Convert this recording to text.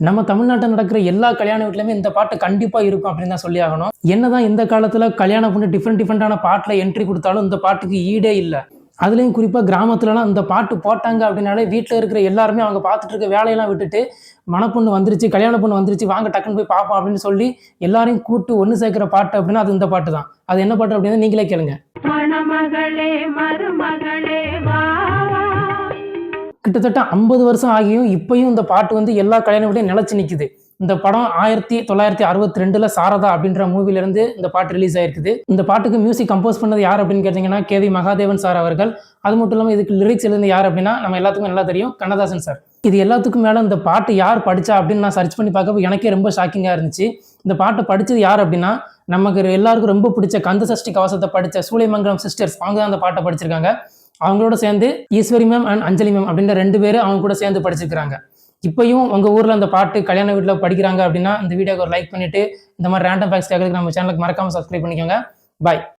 நம்ம தமிழ்நாட்டில் நடக்கிற எல்லா கல்யாண வீட்லையுமே இந்த பாட்டு கண்டிப்பா இருக்கும் அப்படின்னு தான் சொல்லி ஆகணும். என்னதான் இந்த காலத்துல கல்யாணம் பண்ணி டிஃப்ரெண்டான பாட்டுல என்ட்ரி குடுத்தாலும் இந்த பாட்டுக்கு ஈடே இல்ல. அதுலயும் குறிப்பா கிராமத்துலலாம் இந்த பாட்டு போட்டாங்க அப்படின்னாலே வீட்ல இருக்கிற எல்லாருமே அவங்க பார்த்துட்டு இருக்க வேலையெல்லாம் விட்டுட்டு, மணப்பொண்ணு வந்துருச்சு, கல்யாண பொண்ணு வந்துருச்சு, வாங்க டக்குன்னு போய் பார்ப்போம் அப்படின்னு சொல்லி எல்லாரையும் கூட்டு ஒண்ணு சேர்க்கிற பாட்டு அப்படின்னா அது இந்த பாட்டு தான். அது என்ன பாட்டு அப்படின்னா நீங்களே கேளுங்க. மணமகளே மருமகளே வா வா. கிட்டத்தட்ட 50 வருஷம் ஆகியும் இப்பயும் இந்த பாட்டு வந்து எல்லா கல்யாண வீட்லயும் நிலைச்சு நிக்குது. இந்த படம் 1962ல சாரதா அப்படின்ற மூவில இருந்து இந்த பாட்டு ரிலீஸ் ஆயிருக்குது. இந்த பாட்டுக்கு மியூசிக் கம்போஸ் பண்ணது யார் அப்படின்னு கேட்டீங்கன்னா கே.வி. மகாதேவன் சார் அவர்கள். அது மட்டும் இல்லாம இதுக்கு லிரிக்ஸ் எழுதினது யார் அப்படின்னா நம்ம எல்லாத்துக்கும் நல்லா தெரியும் கண்ணதாசன் சார். இது எல்லாத்துக்கும் மேல இந்த பாட்டு யார் படிச்சா அப்படின்னு நான் சர்ச் பண்ணி பார்க்கப்போ எனக்கே ரொம்ப ஷாக்கிங்கா இருந்துச்சு. இந்த பாட்டை படிச்சது யார் அப்படின்னா நமக்கு எல்லாருக்கும் ரொம்ப பிடிச்ச கந்த சஷ்டி கவசத்தை படிச்ச சூளைமங்கலம் சிஸ்டர்ஸ் அவங்க தான் அந்த பாட்டை படிச்சிருக்காங்க. அவங்களோட சேர்ந்து Eswari ma'am and Anjali ma'am அப்படின்ற 2 பேரும் அவங்க கூட சேர்ந்து படிச்சிருக்காங்க. இப்பயும் உங்க ஊர்ல அந்த பாட்டு கல்யாண வீட்ல படிக்கிறாங்க அப்படின்னா இந்த வீடியோக்கு ஒரு லைக் பண்ணிட்டு இந்த மாதிரி ரேண்டம் ஃபேக்ட்ஸ் கேட்கறதுக்கு நம்ம சேனலுக்கு மறக்காம சப்ஸ்கிரைப் பண்ணிக்கோங்க. பாய்.